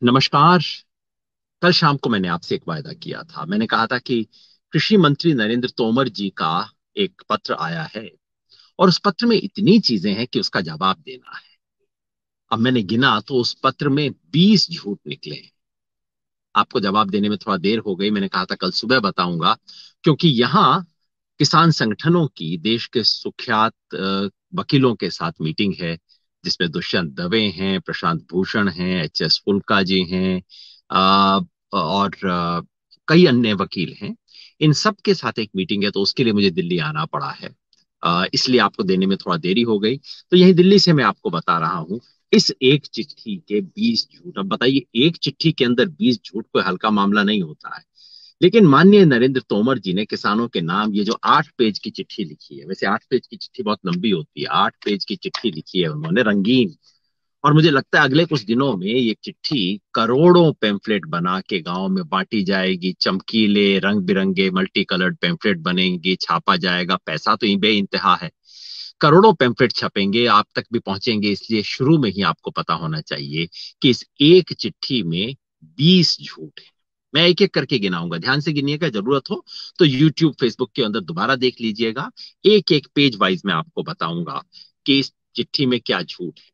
नमस्कार। कल शाम को मैंने आपसे एक वायदा किया था। मैंने कहा था कि कृषि मंत्री नरेंद्र तोमर जी का एक पत्र आया है और उस पत्र में इतनी चीजें हैं कि उसका जवाब देना है। अब मैंने गिना तो उस पत्र में 20 झूठ निकले हैं। आपको जवाब देने में थोड़ा देर हो गई। मैंने कहा था कल सुबह बताऊंगा, क्योंकि यहाँ किसान संगठनों की देश के सुख्यात वकीलों के साथ मीटिंग है, जिसमें दुष्यंत दवे हैं, प्रशांत भूषण हैं, एच एस फुल्का जी हैं, और कई अन्य वकील हैं। इन सब के साथ एक मीटिंग है, तो उसके लिए मुझे दिल्ली आना पड़ा है। इसलिए आपको देने में थोड़ा देरी हो गई। तो यही दिल्ली से मैं आपको बता रहा हूँ इस एक चिट्ठी के 20 झूठ। अब बताइए, एक चिट्ठी के अंदर 20 झूठ कोई हल्का मामला नहीं होता है। लेकिन माननीय नरेंद्र तोमर जी ने किसानों के नाम ये जो 8 पेज की चिट्ठी लिखी है, वैसे 8 पेज की चिट्ठी बहुत लंबी होती है, 8 पेज की चिट्ठी लिखी है उन्होंने, रंगीन। और मुझे लगता है अगले कुछ दिनों में ये चिट्ठी करोड़ों पेम्फलेट बना के गांव में बांटी जाएगी। चमकीले रंग बिरंगे मल्टी कलर्ड पेम्फलेट बनेंगे, छापा जाएगा। पैसा तो बे इंतहा है। करोड़ों पेम्फलेट छपेंगे, आप तक भी पहुंचेंगे। इसलिए शुरू में ही आपको पता होना चाहिए कि इस एक चिट्ठी में 20 झूठ है। मैं एक एक करके गिनाऊंगा, ध्यान से गिनिएगा। जरूरत हो तो यूट्यूब फेसबुक के अंदर दोबारा देख लीजिएगा। एक एक पेज वाइज मैं आपको बताऊंगा कि इस चिट्ठी में क्या झूठ है।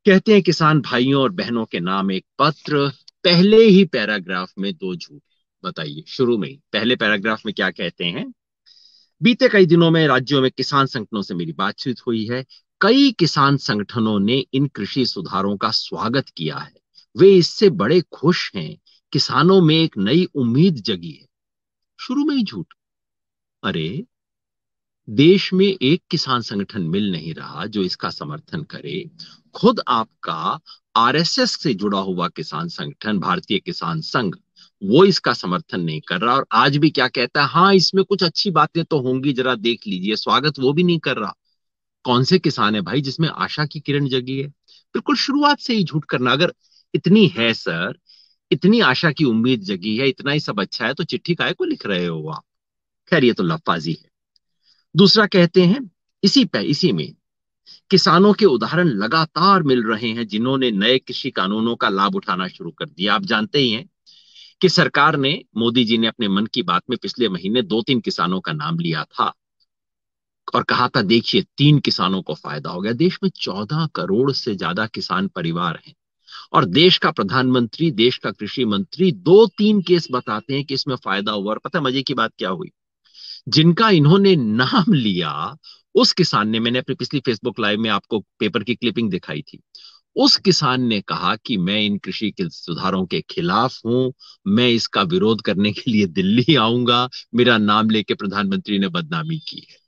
कहते हैं किसान भाइयों और बहनों के नाम एक पत्र, पहले ही पैराग्राफ में दो झूठ। बताइए, शुरू में ही पहले पैराग्राफ में क्या कहते हैं। बीते कई दिनों में राज्यों में किसान संगठनों से मेरी बातचीत हुई है। कई किसान संगठनों ने इन कृषि सुधारों का स्वागत किया है। वे इससे बड़े खुश हैं। किसानों में एक नई उम्मीद जगी है। शुरू में ही झूठ। अरे, देश में एक किसान संगठन मिल नहीं रहा जो इसका समर्थन करे। खुद आपका आरएसएस से जुड़ा हुआ किसान संगठन भारतीय किसान संघ, वो इसका समर्थन नहीं कर रहा। और आज भी क्या कहता है, हाँ इसमें कुछ अच्छी बातें तो होंगी, जरा देख लीजिए। स्वागत वो भी नहीं कर रहा। कौन से किसान है भाई जिसमें आशा की किरण जगी है। बिल्कुल शुरुआत से ही झूठ करना। अगर इतनी है सर, इतनी आशा की उम्मीद जगी है, इतना ही सब अच्छा है, तो चिट्ठी काहे को लिख रहे हो आप। खैर, ये तो लफाजी है। दूसरा कहते हैं, इसी में किसानों के उदाहरण लगातार मिल रहे हैं जिन्होंने नए कृषि कानूनों का लाभ उठाना शुरू कर दिया। आप जानते ही हैं कि सरकार ने, मोदी जी ने अपने मन की बात में पिछले महीने 2-3 किसानों का नाम लिया था और कहा था देखिए 3 किसानों को फायदा हो गया। देश में 14 करोड़ से ज्यादा किसान परिवार हैं और देश का प्रधानमंत्री, देश का कृषि मंत्री 2-3 केस बताते हैं कि इसमें फायदा हुआ। और पता है मजे की बात क्या हुई, जिनका इन्होंने नाम लिया, उस किसान ने, मैंने अपनी पिछली फेसबुक लाइव में आपको पेपर की क्लिपिंग दिखाई थी, उस किसान ने कहा कि मैं इन कृषि के सुधारों के खिलाफ हूं। मैं इसका विरोध करने के लिए दिल्ली आऊंगा। मेरा नाम लेके प्रधानमंत्री ने बदनामी की है।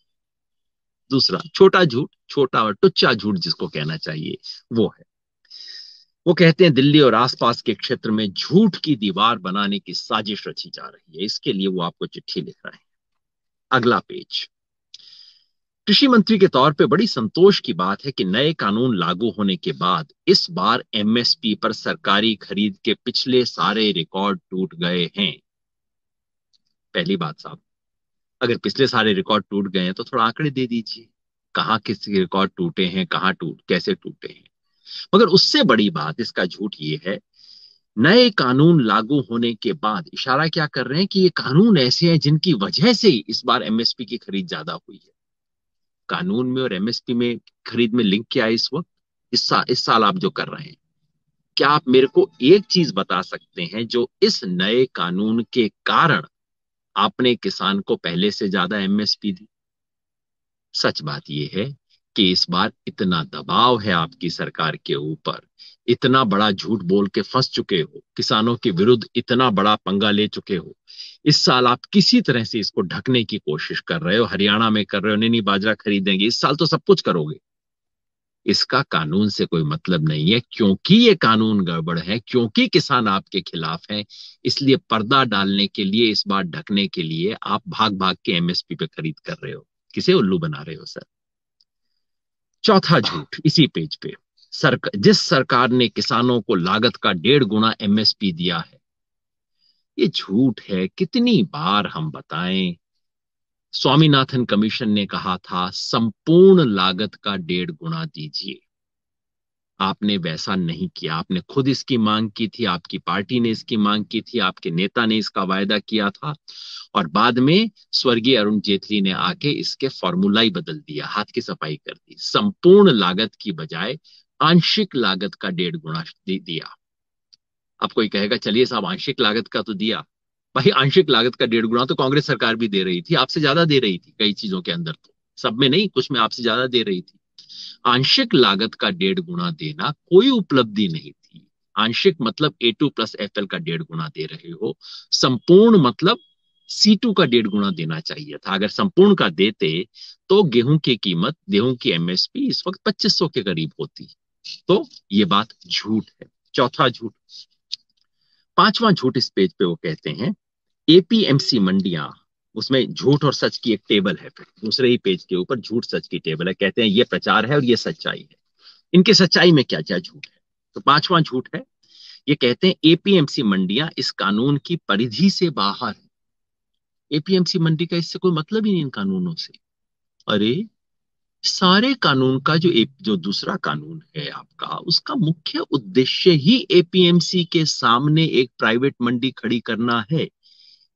दूसरा छोटा झूठ, छोटा और टुच्चा झूठ जिसको कहना चाहिए, वो है, वो कहते हैं दिल्ली और आसपास के क्षेत्र में झूठ की दीवार बनाने की साजिश रची जा रही है। इसके लिए वो आपको चिट्ठी लिख रहे हैं। अगला पेज। कृषि मंत्री के तौर पे बड़ी संतोष की बात है कि नए कानून लागू होने के बाद इस बार एमएसपी पर सरकारी खरीद के पिछले सारे रिकॉर्ड टूट गए हैं। पहली बात साहब, अगर पिछले सारे रिकॉर्ड टूट गए हैं तो थोड़ा आंकड़े दे दीजिए। कहाँ किस रिकॉर्ड टूटे हैं, कहाँ कैसे टूटे हैं। मगर उससे बड़ी बात, इसका झूठ ये है, नए कानून लागू होने के बाद इशारा क्या कर रहे हैं कि ये कानून ऐसे हैं जिनकी वजह से इस बार एमएसपी की खरीद ज्यादा हुई है। कानून में और एमएसपी में खरीद में लिंक क्या है इस वक्त, इस साल आप जो कर रहे हैं। क्या आप मेरे को एक चीज बता सकते हैं जो इस नए कानून के कारण आपने किसान को पहले से ज्यादा एमएसपी दी। सच बात यह है कि इस बार इतना दबाव है आपकी सरकार के ऊपर, इतना बड़ा झूठ बोल के फंस चुके हो, किसानों के विरुद्ध इतना बड़ा पंगा ले चुके हो। इस साल आप किसी तरह से इसको ढकने की कोशिश कर रहे हो। हरियाणा में कर रहे हो, नहीं बाजरा खरीदेंगे, इस साल तो सब कुछ करोगे। इसका कानून से कोई मतलब नहीं है, क्योंकि ये कानून गड़बड़ है, क्योंकि किसान आपके खिलाफ है। इसलिए पर्दा डालने के लिए, इस बार ढकने के लिए आप भाग भाग के एमएसपी पे खरीद कर रहे हो। किसे उल्लू बना रहे हो सर। चौथा झूठ इसी पेज पे। जिस सरकार ने किसानों को लागत का 1.5 गुना एमएसपी दिया है, ये झूठ है। कितनी बार हम बताएं। स्वामीनाथन कमीशन ने कहा था संपूर्ण लागत का 1.5 गुना दीजिए। आपने वैसा नहीं किया। आपने खुद इसकी मांग की थी, आपकी पार्टी ने इसकी मांग की थी, आपके नेता ने इसका वायदा किया था, और बाद में स्वर्गीय अरुण जेटली ने आके इसके फॉर्मूला ही बदल दिया, हाथ की सफाई कर दी। संपूर्ण लागत की बजाय आंशिक लागत का 1.5 गुना दिया। अब कोई कहेगा चलिए साहब आंशिक लागत का तो दिया, भाई आंशिक लागत का 1.5 गुना तो कांग्रेस सरकार भी दे रही थी, आपसे ज्यादा दे रही थी कई चीजों के अंदर, तो सब में नहीं, कुछ में आपसे ज्यादा दे रही थी। आंशिक लागत का 1.5 गुना देना कोई उपलब्धि नहीं थी। आंशिक मतलब A2+FL का 1.5 गुना दे रहे हो, संपूर्ण मतलब C2 का 1.5 गुना देना चाहिए था। अगर संपूर्ण का देते तो गेहूं की कीमत, गेहूं की MSP इस वक्त 2500 के करीब होती। तो ये बात झूठ है। चौथा झूठ, पांचवां झूठ इस पेज पे वो कहते हैं APMC मंडियां, उसमें झूठ और सच की एक टेबल है, फिर दूसरे ही पेज के ऊपर झूठ सच की टेबल है, कहते हैं ये प्रचार है और ये सच्चाई है। इनके सच्चाई में क्या क्या झूठ है? तो पांचवां झूठ है, ये कहते हैं APMC मंडियां इस कानून की परिधि से बाहर है। APMC मंडी का इससे कोई मतलब ही नहीं इन कानूनों से। अरे सारे कानून का जो दूसरा कानून है आपका, उसका मुख्य उद्देश्य ही APMC के सामने एक प्राइवेट मंडी खड़ी करना है।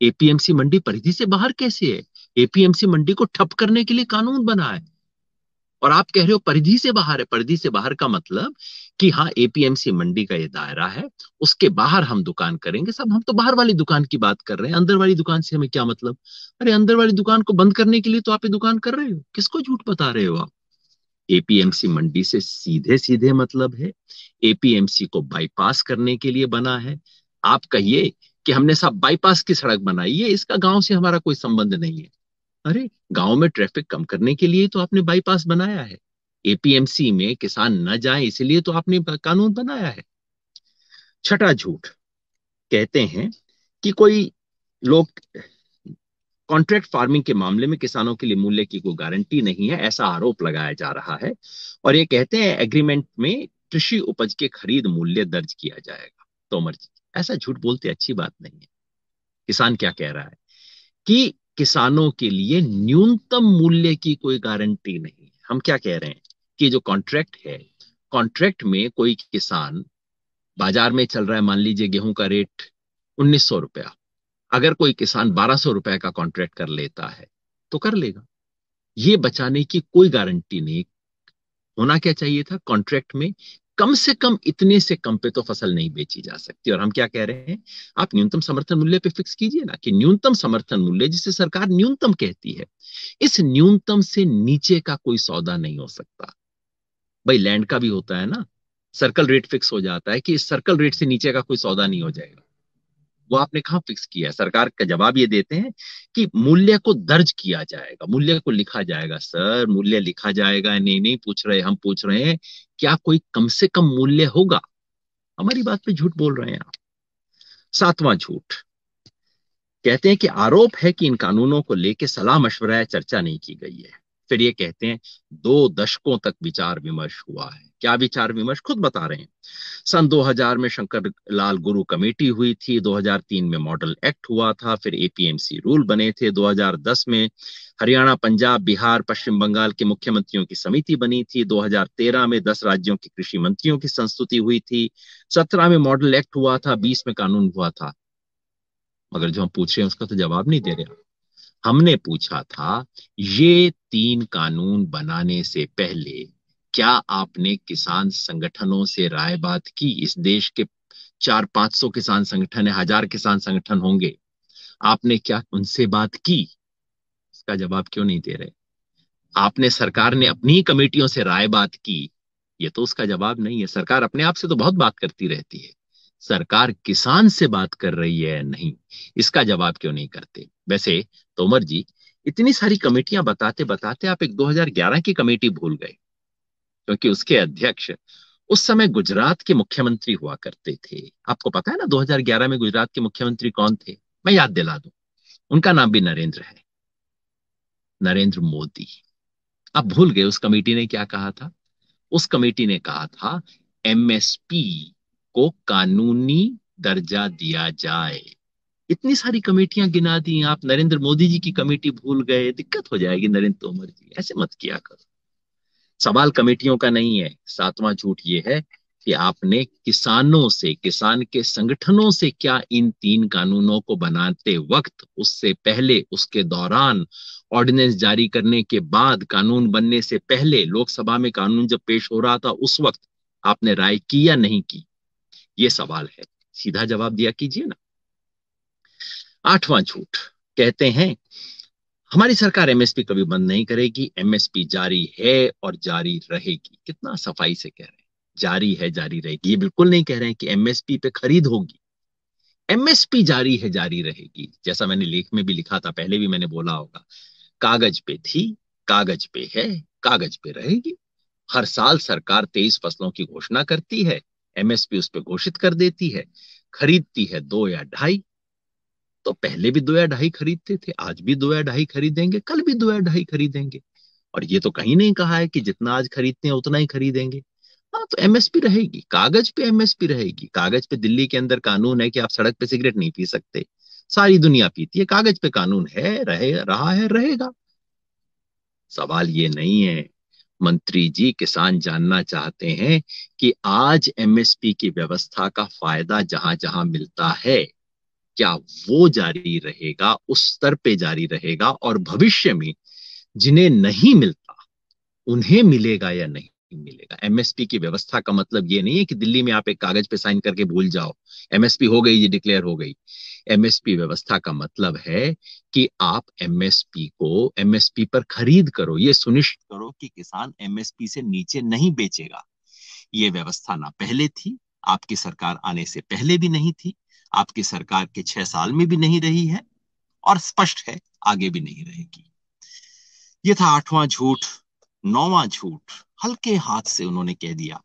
APMC मंडी परिधि से बाहर कैसे है? APMC मंडी को ठप करने के लिए कानून बना है, और आप कह रहे हो परिधि से बाहर है। परिधि से बाहर का मतलब कि हाँ APMC मंडी का ये दायरा है, उसके बाहर हम दुकान करेंगे। सब हम तो बाहर वाली दुकान की बात कर रहे हैं, अंदर वाली दुकान से हमें क्या मतलब? अरे अंदर वाली दुकान को बंद करने के लिए तो आप ये दुकान कर रहे हो, किसको झूठ बता रहे हो आप? APMC मंडी से सीधे सीधे मतलब है, APMC को बाईपास करने के लिए बना है। आप कहिए कि हमने सब बाईपास की सड़क बनाई है, इसका गांव से हमारा कोई संबंध नहीं है। अरे गांव में ट्रैफिक कम करने के लिए तो आपने बाईपास बनाया है। APMC में किसान न जाए इसलिए तो आपने कानून बनाया है। छठा झूठ, कहते हैं कि कोई लोग कॉन्ट्रैक्ट फार्मिंग के मामले में किसानों के लिए मूल्य की कोई गारंटी नहीं है, ऐसा आरोप लगाया जा रहा है। और ये कहते हैं एग्रीमेंट में कृषि उपज के खरीद मूल्य दर्ज किया जाएगा। तोमर जी ऐसा झूठ बोलते अच्छी बात नहीं है। किसान क्या कह रहा है कि किसानों के लिए न्यूनतम मूल्य की कोई गारंटी नहीं है। हम क्या कह रहे हैं कि जो कॉन्ट्रैक्ट है, कॉन्ट्रैक्ट में कोई किसान, बाजार में चल रहा है मान लीजिए गेहूं का रेट 1900 रुपया, अगर कोई किसान 1200 रुपए का कॉन्ट्रैक्ट कर लेता है तो कर लेगा, ये बचाने की कोई गारंटी नहीं। होना क्या चाहिए था कॉन्ट्रैक्ट में, कम से कम इतने से कम पे तो फसल नहीं बेची जा सकती। और हम क्या कह रहे हैं, आप न्यूनतम समर्थन मूल्य पे फिक्स कीजिए ना, कि न्यूनतम समर्थन मूल्य जिसे सरकार न्यूनतम कहती है, इस न्यूनतम से नीचे का कोई सौदा नहीं हो सकता। भाई लैंड का भी होता है ना, सर्कल रेट फिक्स हो जाता है कि इस सर्कल रेट से नीचे का कोई सौदा नहीं हो जाएगा। वो आपने कहाँ फिक्स किया है? सरकार का जवाब ये देते हैं कि मूल्य को दर्ज किया जाएगा, मूल्य को लिखा जाएगा। सर मूल्य लिखा जाएगा नहीं नहीं पूछ रहे, हम पूछ रहे हैं क्या कोई कम से कम मूल्य होगा? हमारी बात पे झूठ बोल रहे हैं आप। सातवां झूठ, कहते हैं कि आरोप है कि इन कानूनों को लेकर सलाह मशवरा या चर्चा नहीं की गई है। फिर ये कहते हैं 2 दशकों तक विचार विमर्श हुआ है। क्या विचार विमर्श? खुद बता रहे हैं। सन 2000 में शंकर लाल गुरु कमेटी हुई थी, 2003 में मॉडल एक्ट हुआ था, फिर APMC रूल बने थे, 2010 में हरियाणा, पंजाब, बिहार, पश्चिम बंगाल के मुख्यमंत्रियों की समिति बनी थी, 2013 में 10 राज्यों के कृषि मंत्रियों की संस्तुति हुई थी, 17 में मॉडल एक्ट हुआ था, 20 में कानून हुआ था। मगर जो हम पूछ रहे हैं उसका तो जवाब नहीं दे रहे। हमने पूछा था ये 3 कानून बनाने से पहले क्या आपने किसान संगठनों से राय बात की? इस देश के 400-500 किसान संगठन है, 1000 किसान संगठन होंगे, आपने क्या उनसे बात की? इसका जवाब क्यों नहीं दे रहे? आपने, सरकार ने अपनी ही कमेटियों से राय बात की, ये तो उसका जवाब नहीं है। सरकार अपने आप से तो बहुत बात करती रहती है, सरकार किसान से बात कर रही है नहीं, इसका जवाब क्यों नहीं करते? वैसे तोमर जी, इतनी सारी कमेटियां बताते बताते आप एक 2011 की कमेटी भूल गए, क्योंकि उसके अध्यक्ष उस समय गुजरात के मुख्यमंत्री हुआ करते थे। आपको पता है ना 2011 में गुजरात के मुख्यमंत्री कौन थे? मैं याद दिला दूं, उनका नाम भी नरेंद्र है, नरेंद्र मोदी। आप भूल गए उस कमेटी ने क्या कहा था? उस कमेटी ने कहा था MSP को कानूनी दर्जा दिया जाए। इतनी सारी कमेटियां गिना दी आप, नरेंद्र मोदी जी की कमेटी भूल गए, दिक्कत हो जाएगी। नरेंद्र तोमर जी ऐसे मत किया करो। सवाल कमेटियों का नहीं है। सातवां झूठ ये है कि आपने किसानों से, किसान के संगठनों से क्या इन तीन कानूनों को बनाते वक्त, उससे पहले, उसके दौरान, ऑर्डिनेंस जारी करने के बाद, कानून बनने से पहले, लोकसभा में कानून जब पेश हो रहा था उस वक्त आपने राय की या नहीं की? ये सवाल है। सीधा जवाब दिया कीजिए ना। आठवां झूठ, कहते हैं हमारी सरकार एमएसपी कभी बंद नहीं करेगी, एमएसपी जारी है और जारी रहेगी। कितना सफाई से कह रहे हैं, जारी है, जारी रहेगी। ये बिल्कुल नहीं कह रहे हैं कि एमएसपी पे खरीद होगी। एमएसपी जारी है, जारी रहेगी। जैसा मैंने लेख में भी लिखा था, पहले भी मैंने बोला होगा, कागज पे थी, कागज पे है, कागज पे रहेगी। हर साल सरकार 23 फसलों की घोषणा करती है, एमएसपी उस पर घोषित कर देती है, खरीदती है 2 या 2.5। तो पहले भी 2 या 2.5 खरीदते थे, आज भी 2 या 2.5 खरीदेंगे, कल भी 2 या 2.5 खरीदेंगे। और ये तो कहीं नहीं कहा है कि जितना आज खरीदते हैं उतना ही खरीदेंगे। हाँ, तो एमएसपी रहेगी, कागज पे एमएसपी रहेगी। कागज पे दिल्ली के अंदर कानून है कि आप सड़क पे सिगरेट नहीं पी सकते, सारी दुनिया पीती है। कागज पे कानून है, रहे, रहा है, रहेगा। सवाल ये नहीं है। मंत्री जी, किसान जानना चाहते हैं कि आज एमएसपी की व्यवस्था का फायदा जहां जहां मिलता है, क्या वो जारी रहेगा, उस स्तर पे जारी रहेगा, और भविष्य में जिन्हें नहीं मिलता उन्हें मिलेगा या नहीं मिलेगा? एमएसपी की व्यवस्था का मतलब ये नहीं है कि दिल्ली में आप एक कागज पे साइन करके भूल जाओ, एमएसपी हो गई, ये डिक्लेयर हो गई। एमएसपी व्यवस्था का मतलब है कि आप एमएसपी को, एमएसपी पर खरीद करो, ये सुनिश्चित करो कि किसान एमएसपी से नीचे नहीं बेचेगा। ये व्यवस्था ना पहले थी, आपकी सरकार आने से पहले भी नहीं थी, आपकी सरकार के 6 साल में भी नहीं रही है, और स्पष्ट है आगे भी नहीं रहेगी। ये था आठवां झूठ। नौवां झूठ, हल्के हाथ से उन्होंने कह दिया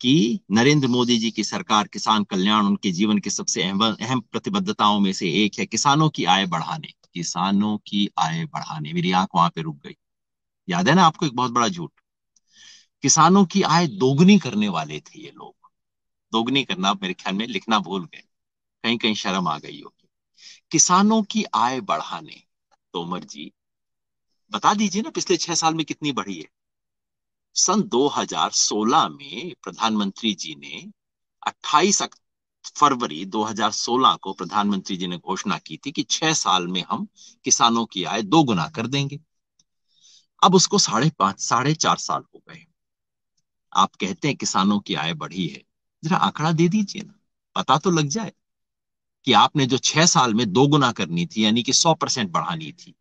कि नरेंद्र मोदी जी की सरकार, किसान कल्याण उनके जीवन की सबसे अहम अहम प्रतिबद्धताओं में से एक है। किसानों की आय बढ़ाने, किसानों की आय बढ़ाने, मेरी आंख वहां पे रुक गई। याद है ना आपको, एक बहुत बड़ा झूठ, किसानों की आय दोगुनी करने वाले थे ये लोग। दोगुनी करना मेरे ख्याल में लिखना भूल गए, कहीं कहीं शर्म आ गई होगी। किसानों की आय बढ़ाने, तोमर जी बता दीजिए ना, पिछले 6 साल में कितनी बढ़ी है? सन 2016 में प्रधानमंत्री जी ने 28 फरवरी 2016 को प्रधानमंत्री जी ने घोषणा की थी कि 6 साल में हम किसानों की आय 2 गुना कर देंगे। अब उसको 5.5, 4.5 साल हो गए। आप कहते हैं किसानों की आय बढ़ी है, जरा आंकड़ा दे दीजिए ना, पता तो लग जाए कि आपने जो 6 साल में 2 गुना करनी थी, यानी कि 100% बढ़ानी थी,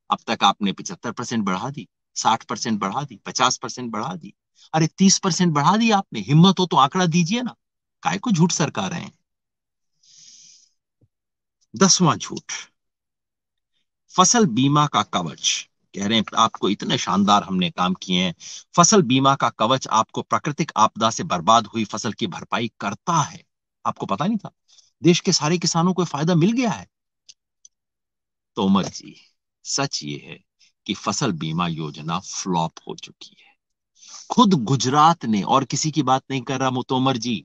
अब तक आपने 75% बढ़ा दी, 60% बढ़ा दी, 50% बढ़ा दी, अरे 30% बढ़ा दी आपने। हिम्मत हो तो आंकड़ा दीजिए ना, काय को झूठ सरका रहे हैं। 10वां झूठ, फसल बीमा का कवच। कह रहे हैं आपको इतने शानदार हमने काम किए हैं, फसल बीमा का कवच आपको प्राकृतिक आपदा से बर्बाद हुई फसल की भरपाई करता है। आपको पता नहीं था? देश के सारे किसानों को फायदा मिल गया है। तोमर जी, सच ये है कि फसल बीमा योजना फ्लॉप हो चुकी है। खुद गुजरात ने, और किसी की बात नहीं कर रहा मुतोमर जी,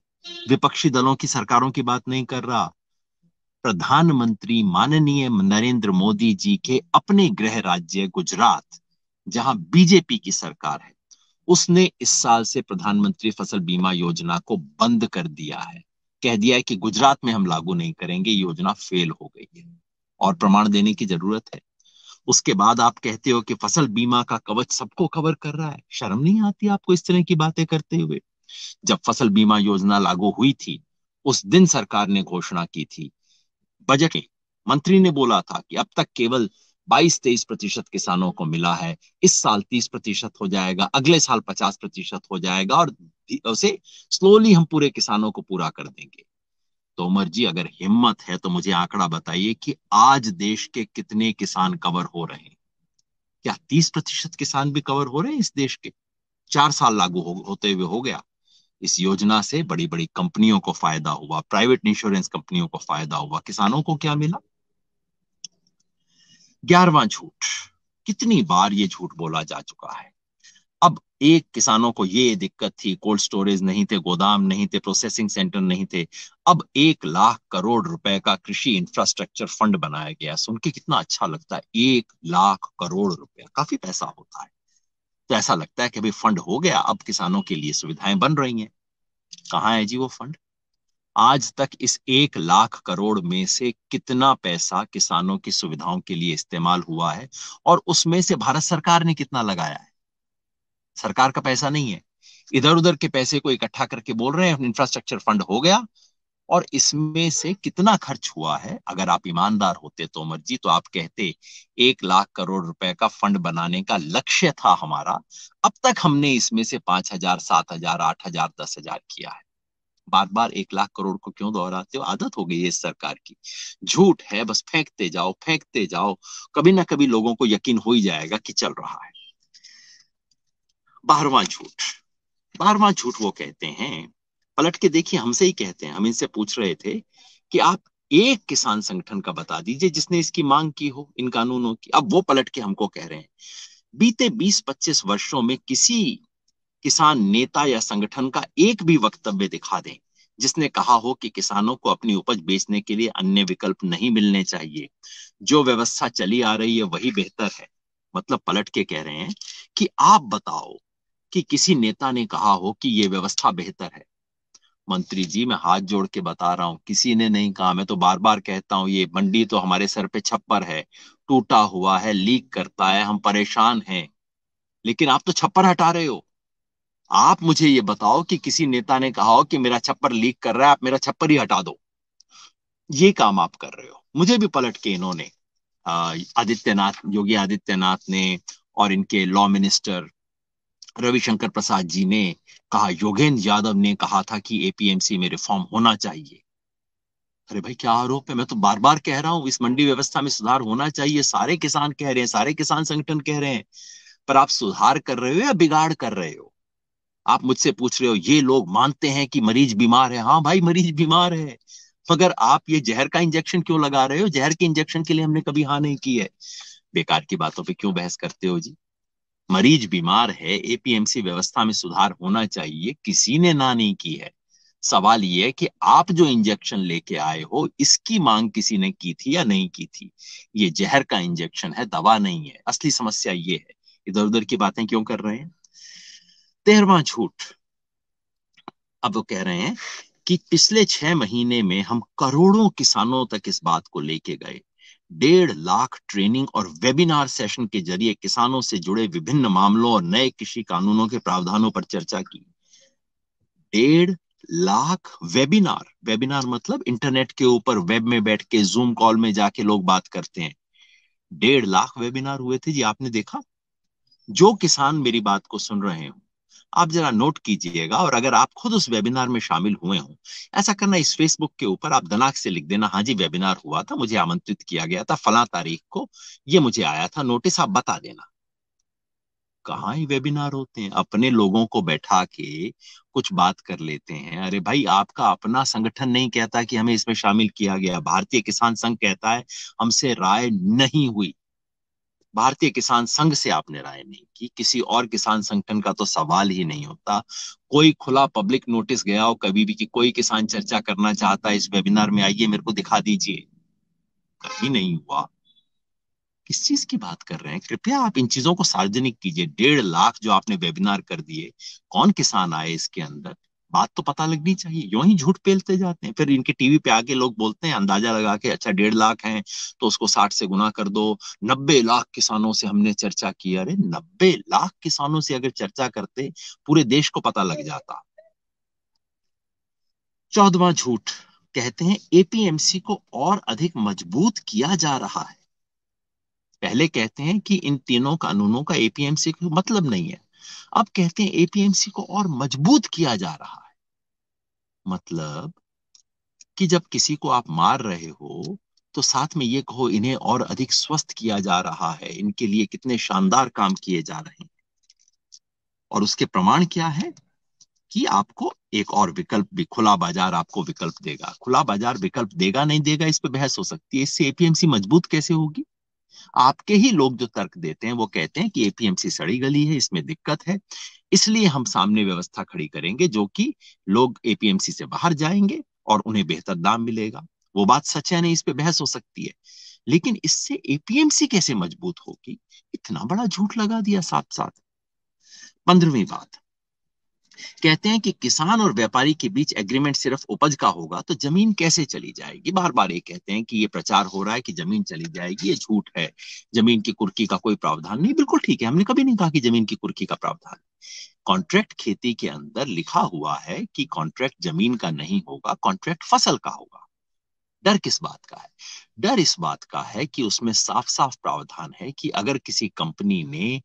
विपक्षी दलों की सरकारों की बात नहीं कर रहा, प्रधानमंत्री माननीय नरेंद्र मोदी जी के अपने गृह राज्य गुजरात, जहां बीजेपी की सरकार है, उसने इस साल से प्रधानमंत्री फसल बीमा योजना को बंद कर दिया है। कह दिया है कि गुजरात में हम लागू नहीं करेंगे, योजना फेल हो गई है। और प्रमाण देने की जरूरत है। उसके बाद आप कहते हो कि फसल बीमा का कवच सबको कवर कर रहा है। शर्म नहीं आती आपको इस तरह की बातें करते हुए? जब फसल बीमा योजना लागू हुई थी, उस दिन सरकार ने घोषणा की थी, बजट में मंत्री ने बोला था कि अब तक केवल 22-23% किसानों को मिला है, इस साल 30% हो जाएगा, अगले साल 50% हो जाएगा, और उसे स्लोली हम पूरे किसानों को पूरा कर देंगे। तोमर जी, अगर हिम्मत है तो मुझे आंकड़ा बताइए कि आज देश के कितने किसान कवर हो रहे हैं? क्या 30% किसान भी कवर हो रहे हैं इस देश के? 4 साल लागू होते हुए हो गया। इस योजना से बड़ी बड़ी कंपनियों को फायदा हुआ, प्राइवेट इंश्योरेंस कंपनियों को फायदा हुआ, किसानों को क्या मिला? 11वां झूठ, कितनी बार ये झूठ बोला जा चुका है। अब एक, किसानों को ये दिक्कत थी, कोल्ड स्टोरेज नहीं थे, गोदाम नहीं थे, प्रोसेसिंग सेंटर नहीं थे। अब 1 लाख करोड़ रुपए का कृषि इंफ्रास्ट्रक्चर फंड बनाया गया। सुन के कितना अच्छा लगता है, 1 लाख करोड़ रुपया, काफी पैसा होता है। तो ऐसा लगता है कि भाई फंड हो गया, अब किसानों के लिए सुविधाएं बन रही हैं। कहाँ है जी वो फंड? आज तक इस 1 लाख करोड़ में से कितना पैसा किसानों की सुविधाओं के लिए इस्तेमाल हुआ है, और उसमें से भारत सरकार ने कितना लगाया है? सरकार का पैसा नहीं है। इधर उधर के पैसे को इकट्ठा करके बोल रहे हैं इंफ्रास्ट्रक्चर फंड हो गया, और इसमें से कितना खर्च हुआ है? अगर आप ईमानदार होते तोमर जी तो आप कहते 1 लाख करोड़ रुपए का फंड बनाने का लक्ष्य था हमारा, अब तक हमने इसमें से 5,000, 7,000, 8,000, 10,000 किया है। बार बार 1 लाख करोड़ को क्यों दोहराते हो? आदत हो गई है इस सरकार की। झूठ है, बस फेंकते जाओ फेंकते जाओ, कभी ना कभी लोगों को यकीन हो ही जाएगा कि चल रहा है। 12वां झूठ। 12वां झूठ वो कहते हैं, पलट के देखिए, हमसे ही कहते हैं, हम इनसे पूछ रहे थे कि आप एक किसान संगठन का बता दीजिए जिसने इसकी मांग की हो, इन कानूनों की। अब वो पलट के हमको कह रहे हैं बीते 20-25 वर्षों में किसी किसान नेता या संगठन का एक भी वक्तव्य दिखा दें जिसने कहा हो कि किसानों को अपनी उपज बेचने के लिए अन्य विकल्प नहीं मिलने चाहिए, जो व्यवस्था चली आ रही है वही बेहतर है। मतलब पलट के कह रहे हैं कि आप बताओ कि किसी नेता ने कहा हो कि यह व्यवस्था बेहतर है। मंत्री जी, मैं हाथ जोड़ के बता रहा हूं, किसी ने नहीं कहा। मैं तो बार बार कहता हूं, ये मंडी तो हमारे सर पे छप्पर है, टूटा हुआ है, लीक करता है, हम परेशान हैं। लेकिन आप तो छप्पर हटा रहे हो। आप मुझे ये बताओ कि किसी नेता ने कहा हो कि मेरा छप्पर लीक कर रहा है, आप मेरा छप्पर ही हटा दो। ये काम आप कर रहे हो। मुझे भी पलट के इन्होंने आदित्यनाथ, योगी आदित्यनाथ ने और इनके लॉ मिनिस्टर रविशंकर प्रसाद जी ने कहा, योगेंद्र यादव ने कहा था कि एपीएमसी में रिफॉर्म होना चाहिए। अरे भाई, क्या आरोप है? मैं तो बार बार कह रहा हूं इस मंडी व्यवस्था में सुधार होना चाहिए। सारे किसान कह रहे हैं, सारे किसान संगठन कह रहे हैं। पर आप सुधार कर रहे हो या बिगाड़ कर रहे हो? आप मुझसे पूछ रहे हो ये लोग मानते हैं कि मरीज बीमार है। हाँ भाई, मरीज बीमार है, मगर आप ये जहर का इंजेक्शन क्यों लगा रहे हो? जहर के इंजेक्शन के लिए हमने कभी हाँ नहीं की है। बेकार की बातों पे क्यों बहस करते हो जी? मरीज बीमार है, एपीएमसी व्यवस्था में सुधार होना चाहिए, किसी ने ना नहीं की है। सवाल ये है कि आप जो इंजेक्शन लेके आए हो इसकी मांग किसी ने की थी या नहीं की थी? ये जहर का इंजेक्शन है, दवा नहीं है। असली समस्या ये है। इधर उधर की बातें क्यों कर रहे हैं? 13वां झूठ। अब वो कह रहे हैं कि पिछले 6 महीने में हम करोड़ों किसानों तक इस बात को लेके गए। 1.5 लाख ट्रेनिंग और वेबिनार सेशन के जरिए किसानों से जुड़े विभिन्न मामलों और नए कृषि कानूनों के प्रावधानों पर चर्चा की। 1.5 लाख वेबिनार। वेबिनार मतलब इंटरनेट के ऊपर वेब में बैठ के जूम कॉल में जाके लोग बात करते हैं। 1.5 लाख वेबिनार हुए थे जी, आपने देखा? जो किसान मेरी बात को सुन रहे हो, आप जरा नोट कीजिएगा, और अगर आप खुद उस वेबिनार में शामिल हुए हो, ऐसा करना, इस फेसबुक के ऊपर आप दिनांक से लिख देना, हाँ जी वेबिनार हुआ था, मुझे आमंत्रित किया गया था फला तारीख को, ये मुझे आया था नोटिस, आप बता देना। कहाँ ही वेबिनार होते हैं? अपने लोगों को बैठा के कुछ बात कर लेते हैं। अरे भाई, आपका अपना संगठन नहीं कहता कि हमें इसमें शामिल किया गया, भारतीय किसान संघ कहता है हमसे राय नहीं हुई। भारतीय किसान संघ से आपने राय नहीं की, किसी और किसान संगठन का तो सवाल ही नहीं होता। कोई खुला पब्लिक नोटिस गया हो कभी भी कि कोई किसान चर्चा करना चाहता है इस वेबिनार में, आइए मेरे को दिखा दीजिए? कहीं नहीं हुआ। किस चीज की बात कर रहे हैं? कृपया आप इन चीजों को सार्वजनिक कीजिए। 1.5 लाख जो आपने वेबिनार कर दिए, कौन किसान आए इसके अंदर? बात तो पता लगनी चाहिए। यूं ही झूठ पेलते जाते हैं, फिर इनके टीवी पे आके लोग बोलते हैं अंदाजा लगा के, अच्छा 1.5 लाख हैं तो उसको 60 से गुना कर दो, 90 लाख किसानों से हमने चर्चा की। अरे 90 लाख किसानों से अगर चर्चा करते, पूरे देश को पता लग जाता। 14वां झूठ। कहते हैं एपीएमसी को और अधिक मजबूत किया जा रहा है। पहले कहते हैं कि इन तीनों कानूनों का एपीएमसी को मतलब नहीं है, अब कहते हैं एपीएमसी को और मजबूत किया जा रहा है। मतलब कि जब किसी को आप मार रहे हो तो साथ में ये कहो इन्हें और अधिक स्वस्थ किया जा रहा है, इनके लिए कितने शानदार काम किए जा रहे हैं। और उसके प्रमाण क्या है? कि आपको एक और विकल्प भी, खुला बाजार आपको विकल्प देगा। खुला बाजार विकल्प देगा नहीं देगा इस पे बहस हो सकती है, इससे एपीएमसी मजबूत कैसे होगी? आपके ही लोग जो तर्क देते हैं वो कहते हैं कि एपीएमसी सड़ी गली है, इसमें दिक्कत है, इसलिए हम सामने व्यवस्था खड़ी करेंगे जो कि लोग एपीएमसी से बाहर जाएंगे और उन्हें बेहतर दाम मिलेगा। वो बात सच है नहीं, इस पे बहस हो सकती है, लेकिन इससे एपीएमसी कैसे मजबूत होगी? इतना बड़ा झूठ लगा दिया साथ साथ। 15वीं बात, कहते हैं कि किसान और व्यापारी के बीच एग्रीमेंट सिर्फ उपज का होगा तो जमीन कैसे चली जाएगी। बार बार ये कहते हैं कि ये प्रचार हो रहा है कि जमीन चली जाएगी, ये झूठ है, जमीन की कुर्की का कोई प्रावधान नहीं। बिल्कुल ठीक है, हमने कभी नहीं कहा कि जमीन की कुर्की का प्रावधान। कॉन्ट्रैक्ट खेती के अंदर लिखा हुआ है कि कॉन्ट्रैक्ट जमीन का नहीं होगा, कॉन्ट्रैक्ट फसल का होगा। डर किस बात का है? डर इस बात का है कि उसमें साफ साफ प्रावधान है कि अगर किसी कंपनी ने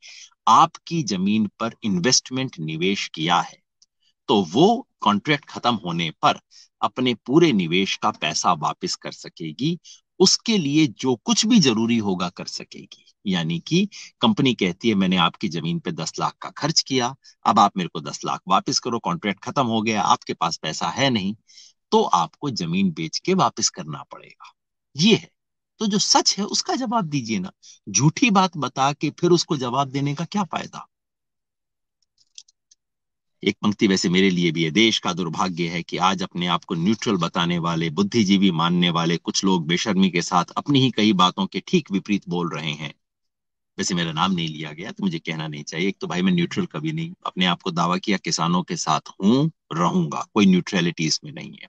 आपकी जमीन पर इन्वेस्टमेंट निवेश किया है तो वो कॉन्ट्रैक्ट खत्म होने पर अपने पूरे निवेश का पैसा वापस कर सकेगी, उसके लिए जो कुछ भी जरूरी होगा कर सकेगी। यानी कि कंपनी कहती है मैंने आपकी जमीन पे 10 लाख का खर्च किया, अब आप मेरे को 10 लाख वापस करो, कॉन्ट्रैक्ट खत्म हो गया, आपके पास पैसा है नहीं, तो आपको जमीन बेच के वापस करना पड़ेगा। ये है। तो जो सच है उसका जवाब दीजिए ना, झूठी बात बता के फिर उसको जवाब देने का क्या फायदा। एक पंक्ति वैसे मेरे लिए भी है, देश का दुर्भाग्य है कि आज अपने आप को न्यूट्रल बताने वाले, बुद्धिजीवी मानने वाले कुछ लोग बेशर्मी के साथ अपनी ही कई बातों के ठीक विपरीत बोल रहे हैं। वैसे मेरा नाम नहीं लिया गया तो मुझे कहना नहीं चाहिए। एक तो भाई मैं न्यूट्रल कभी नहीं, अपने आप को दावा किया किसानों के साथ हूं, रहूंगा, कोई न्यूट्रलिटी इसमें नहीं है।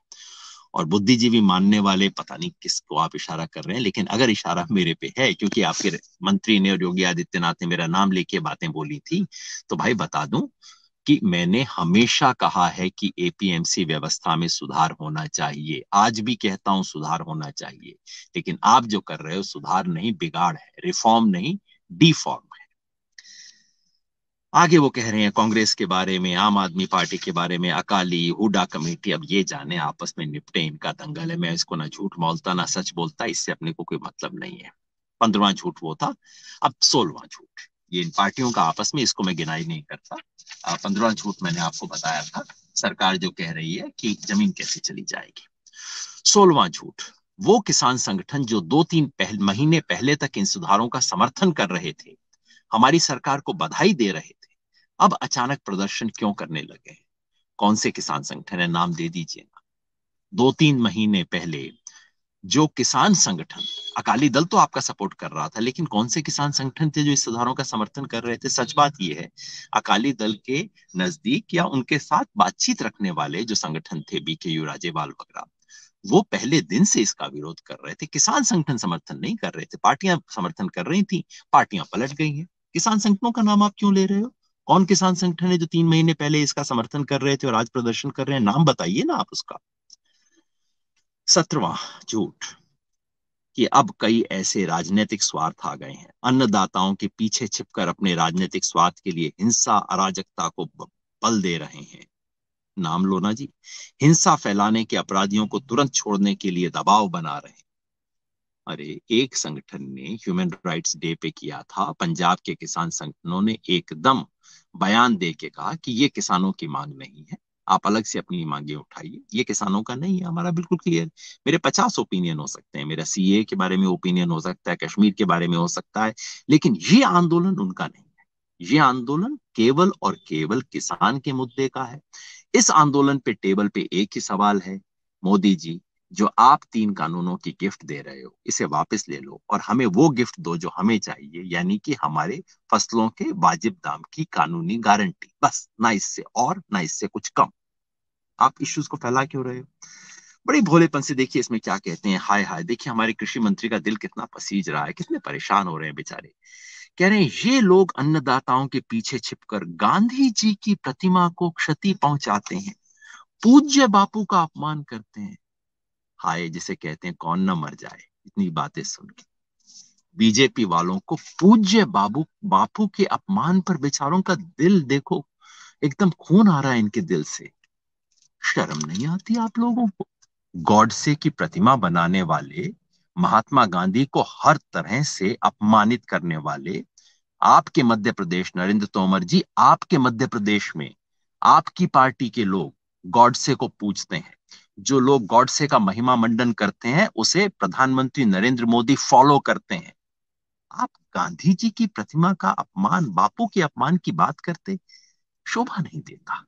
और बुद्धिजीवी मानने वाले, पता नहीं किसको आप इशारा कर रहे हैं, लेकिन अगर इशारा मेरे पे है क्योंकि आपके मंत्री ने और योगी आदित्यनाथ ने मेरा नाम लेके बातें बोली थी, तो भाई बता दूं कि मैंने हमेशा कहा है कि एपीएमसी व्यवस्था में सुधार होना चाहिए, आज भी कहता हूं सुधार होना चाहिए। लेकिन आप जो कर रहे हो सुधार नहीं, बिगाड़ है, रिफॉर्म नहीं, डिफॉर्म है। आगे वो कह रहे हैं कांग्रेस के बारे में, आम आदमी पार्टी के बारे में, अकाली, हुडा कमेटी, अब ये जाने आपस में निपटे, इनका दंगल है। मैं इसको ना झूठ बोलता ना सच बोलता, इससे अपने को कोई मतलब नहीं है। 15वां झूठ वो था, अब 16वां झूठ। ये इन पार्टियों का आपस में, इसको मैं गिनाई नहीं करता। 15वां झूठ मैंने आपको बताया था, सरकार जो कह रही है कि जमीन कैसे चली जाएगी। 16वां झूठ, वो किसान संगठन जो 2-3 महीने पहले तक इन सुधारों का समर्थन कर रहे थे, हमारी सरकार को बधाई दे रहे थे, अब अचानक प्रदर्शन क्यों करने लगे हैं? कौन से किसान संगठन है, नाम दे दीजिए ना। 2-3 महीने पहले जो किसान संगठन, अकाली दल तो आपका सपोर्ट कर रहा था, लेकिन कौन से किसान संगठन थे जो इस सुधारों का समर्थन कर रहे थे? सच बात यह है, अकाली दल के नजदीक या उनके साथ बातचीत रखने वाले जो संगठन थे, बीकेयू, राजेवाल वगैरह, वो पहले दिन से इसका विरोध कर रहे थे। किसान संगठन समर्थन नहीं कर रहे थे, पार्टियां समर्थन कर रही थी, पार्टियां पलट गई हैं। किसान संगठनों का नाम आप क्यों ले रहे हो? कौन किसान संगठन है जो 3 महीने पहले इसका समर्थन कर रहे थे और आज प्रदर्शन कर रहे हैं? नाम बताइए ना आप उसका। 17वां झूठ, कि अब कई ऐसे राजनीतिक स्वार्थ आ गए हैं, अन्नदाताओं के पीछे छिपकर अपने राजनीतिक स्वार्थ के लिए हिंसा, अराजकता को बल दे रहे हैं। नाम लो ना जी, हिंसा फैलाने के अपराधियों को तुरंत छोड़ने के लिए दबाव बना रहे हैं। अरे एक संगठन ने ह्यूमन राइट्स डे पे किया था, पंजाब के किसान संगठनों ने एकदम बयान दे के कहा कि ये किसानों की मांग नहीं है, आप अलग से अपनी मांगे उठाइए, ये किसानों का नहीं है, हमारा बिल्कुल क्लियर। मेरे 50 ओपिनियन हो सकते हैं, मेरा सीए के बारे में ओपिनियन हो सकता है, कश्मीर के बारे में हो सकता है, लेकिन ये आंदोलन उनका नहीं है। ये आंदोलन केवल और केवल किसान के मुद्दे का है। इस आंदोलन पे टेबल पे एक ही सवाल है, मोदी जी, जो आप 3 कानूनों की गिफ्ट दे रहे हो इसे वापस ले लो और हमें वो गिफ्ट दो जो हमें चाहिए, यानी कि हमारे फसलों के वाजिब दाम की कानूनी गारंटी, बस, ना इससे और ना इससे कुछ कम। आप इश्यूज को फैला क्यों रहे हो? बड़े भोलेपन से देखिए इसमें क्या कहते हैं, हाय हाय, देखिए हमारे कृषि मंत्री का दिल कितना पसीज रहा है, कितने परेशान हो रहे हैं बेचारे। कह रहे हैं ये लोग अन्नदाताओं के पीछे छिपकर गांधी जी की प्रतिमा को क्षति पहुंचाते हैं, पूज्य बापू का अपमान करते हैं। हाय जिसे कहते हैं कौन ना मर जाए इतनी बातें सुन के। बीजेपी वालों को पूज्य बाबू बापू के अपमान पर बेचारों का दिल देखो, एकदम खून आ रहा है इनके दिल से। शर्म नहीं आती आप लोगों को? गॉडसे की प्रतिमा बनाने वाले, महात्मा गांधी को हर तरह से अपमानित करने वाले, आपके मध्य प्रदेश, नरेंद्र तोमर जी, आपके मध्य प्रदेश में आपकी पार्टी के लोग गॉडसे को पूजते हैं। जो लोग गॉडसे का महिमा मंडन करते हैं उसे प्रधानमंत्री नरेंद्र मोदी फॉलो करते हैं। आप गांधी जी की प्रतिमा का अपमान, बापू के अपमान की बात करते, शोभा नहीं देता।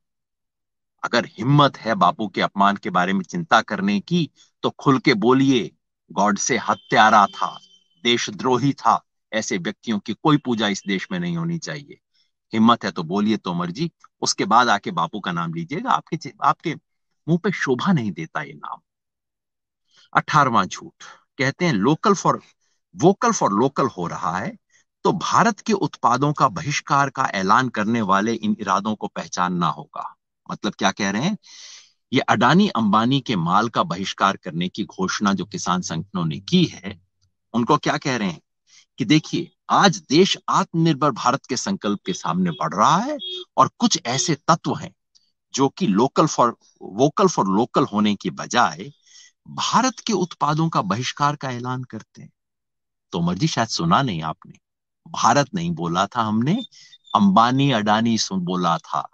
अगर हिम्मत है बापू के अपमान के बारे में चिंता करने की तो खुल के बोलिए। गॉडसे हत्यारा था, देशद्रोही था, ऐसे व्यक्तियों की कोई पूजा इस देश में नहीं होनी चाहिए। हिम्मत है तो बोलिए तोमर जी, उसके बाद आके बापू का नाम लीजिएगा। आपके आपके मुंह पे शोभा नहीं देता ये नाम। 18वां झूठ, कहते हैं वोकल फॉर लोकल हो रहा है तो भारत के उत्पादों का बहिष्कार का ऐलान करने वाले इन इरादों को पहचानना होगा। मतलब क्या कह रहे हैं? ये अडानी अंबानी के माल का बहिष्कार करने की घोषणा जो किसान संगठनों ने की है, उनको क्या कह रहे हैं कि देखिए, आज देश आत्मनिर्भर भारत के संकल्प के सामने बढ़ रहा है और कुछ ऐसे तत्व हैं जो कि वोकल फॉर लोकल होने की बजाय भारत के उत्पादों का बहिष्कार का ऐलान करते हैं। तोमर जी, शायद सुना नहीं आपने, भारत नहीं बोला था हमने, अंबानी अडानी सुन बोला था।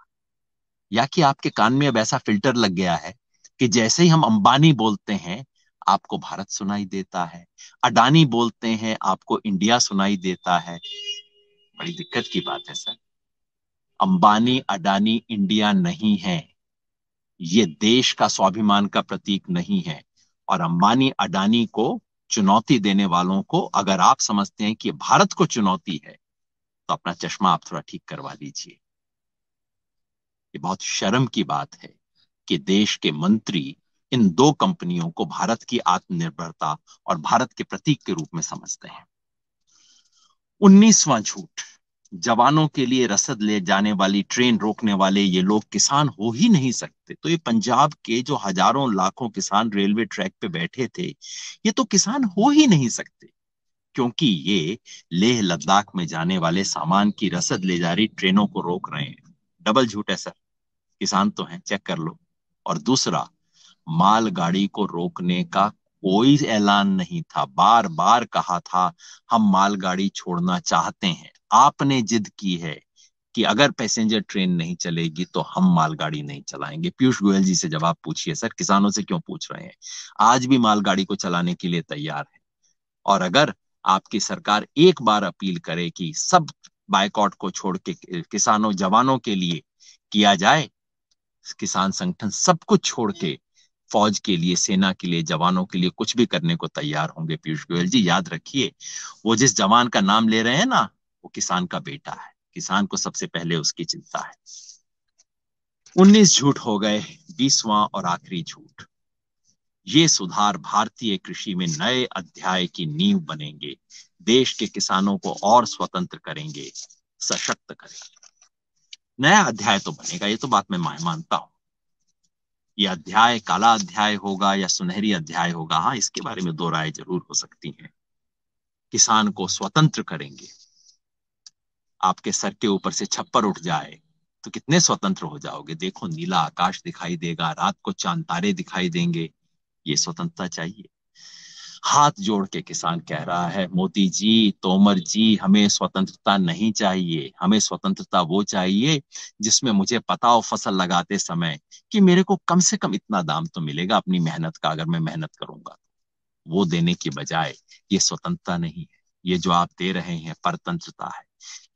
या कि आपके कान में अब ऐसा फिल्टर लग गया है कि जैसे ही हम अंबानी बोलते हैं आपको भारत सुनाई देता है, अडानी बोलते हैं आपको इंडिया सुनाई देता है। बड़ी दिक्कत की बात है सर। अंबानी अडानी इंडिया नहीं है, ये देश का स्वाभिमान का प्रतीक नहीं है। और अंबानी अडानी को चुनौती देने वालों को अगर आप समझते हैं कि भारत को चुनौती है तो अपना चश्मा आप थोड़ा ठीक करवा लीजिए। ये बहुत शर्म की बात है कि देश के मंत्री इन दो कंपनियों को भारत की आत्मनिर्भरता और भारत के प्रतीक के रूप में समझते हैं। 19वां झूठ, जवानों के लिए रसद ले जाने वाली ट्रेन रोकने वाले ये लोग किसान हो ही नहीं सकते। तो ये पंजाब के जो हजारों लाखों किसान रेलवे ट्रैक पे बैठे थे, ये तो किसान हो ही नहीं सकते, क्योंकि ये लेह लद्दाख में जाने वाले सामान की रसद ले जा रही ट्रेनों को रोक रहे हैं। डबल झूठ है सर। किसान तो हैं, चेक कर लो। और दूसरा, मालगाड़ी को रोकने का कोई ऐलान नहीं था। बार बार कहा था हम मालगाड़ी छोड़ना चाहते हैं। आपने जिद की है कि अगर पैसेंजर ट्रेन नहीं चलेगी तो हम मालगाड़ी नहीं चलाएंगे। पीयूष गोयल जी से जवाब पूछिए सर, किसानों से क्यों पूछ रहे हैं? आज भी मालगाड़ी को चलाने के लिए तैयार है। और अगर आपकी सरकार एक बार अपील करे कि सब बायकॉट को छोड़ के किसानों जवानों के लिए किया जाए, किसान संगठन सब कुछ छोड़ के फौज के लिए, सेना के लिए, जवानों के लिए कुछ भी करने को तैयार होंगे। पीयूष गोयल जी, याद रखिए, वो जिस जवान का नाम ले रहे हैं ना, वो किसान का बेटा है। किसान को सबसे पहले उसकी चिंता है। 19 झूठ हो गए। 20वां और आखिरी झूठ, ये सुधार भारतीय कृषि में नए अध्याय की नींव बनेंगे, देश के किसानों को और स्वतंत्र करेंगे, सशक्त करेंगे। नया अध्याय तो बनेगा, ये तो बात मैं मानता हूं। ये अध्याय काला अध्याय होगा या सुनहरी अध्याय होगा, हाँ, इसके बारे में दो राय जरूर हो सकती हैं। किसान को स्वतंत्र करेंगे। आपके सर के ऊपर से छप्पर उठ जाए तो कितने स्वतंत्र हो जाओगे। देखो, नीला आकाश दिखाई देगा, रात को चांद तारे दिखाई देंगे। ये स्वतंत्रता चाहिए। हाथ जोड़ के किसान कह रहा है, मोदी जी, तोमर जी, हमें स्वतंत्रता नहीं चाहिए। हमें स्वतंत्रता वो चाहिए जिसमें मुझे पता हो फसल लगाते समय कि मेरे को कम से कम इतना दाम तो मिलेगा अपनी मेहनत का, अगर मैं मेहनत करूंगा। वो देने की बजाय ये स्वतंत्रता नहीं है। ये जो आप दे रहे हैं परतंत्रता है।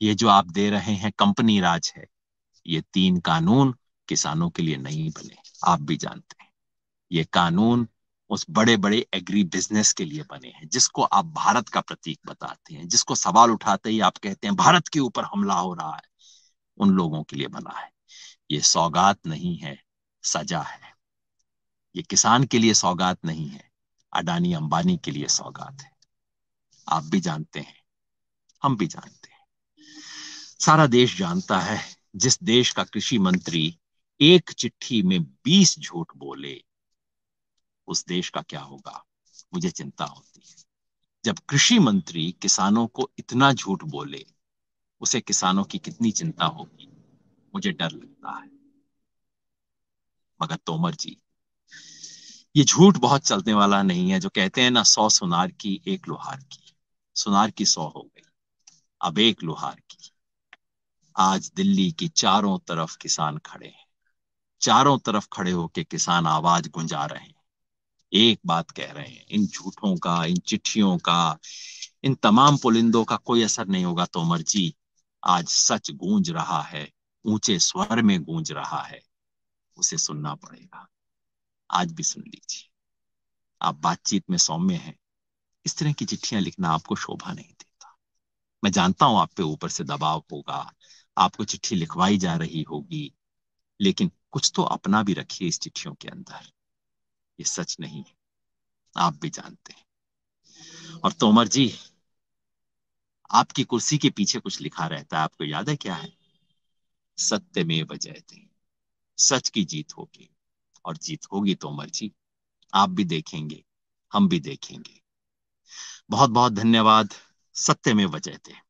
ये जो आप दे रहे हैं कंपनी राज है। ये तीन कानून किसानों के लिए नहीं बने, आप भी जानते हैं। ये कानून उस बड़े बड़े एग्री बिजनेस के लिए बने हैं जिसको आप भारत का प्रतीक बताते हैं, जिसको सवाल उठाते ही आप कहते हैं भारत के ऊपर हमला हो रहा है। उन लोगों के लिए बना है। ये सौगात नहीं है, सजा है। ये किसान के लिए सौगात नहीं है, अडानी अंबानी के लिए सौगात है। आप भी जानते हैं, हम भी जानते हैं, सारा देश जानता है। जिस देश का कृषि मंत्री एक चिट्ठी में 20 झूठ बोले, उस देश का क्या होगा, मुझे चिंता होती है। जब कृषि मंत्री किसानों को इतना झूठ बोले, उसे किसानों की कितनी चिंता होगी, मुझे डर लगता है। मगर तोमर जी, ये झूठ बहुत चलने वाला नहीं है। जो कहते हैं ना, 100 सुनार की एक लोहार की। सुनार की 100 हो गई, अब एक लोहार की। आज दिल्ली की चारों तरफ किसान खड़े हैं। चारों तरफ खड़े होके किसान आवाज गुंजा रहे हैं, एक बात कह रहे हैं। इन झूठों का, इन चिट्ठियों का, इन तमाम पुलिंदों का कोई असर नहीं होगा तोमर जी। आज सच गूंज रहा है, ऊंचे स्वर में गूंज रहा है। उसे सुनना पड़ेगा। आज भी सुन लीजिए। आप बातचीत में सौम्य हैं, इस तरह की चिट्ठियां लिखना आपको शोभा नहीं देता। मैं जानता हूं आप पे ऊपर से दबाव होगा, आपको चिट्ठी लिखवाई जा रही होगी, लेकिन कुछ तो अपना भी रखिए इस चिट्ठियों के अंदर। ये सच नहीं है, आप भी जानते हैं। और तोमर जी, आपकी कुर्सी के पीछे कुछ लिखा रहता है, आपको याद है क्या है? सत्यमेव जयते। सच की जीत होगी, और जीत होगी तोमर जी। आप भी देखेंगे, हम भी देखेंगे। बहुत बहुत धन्यवाद। सत्यमेव जयते।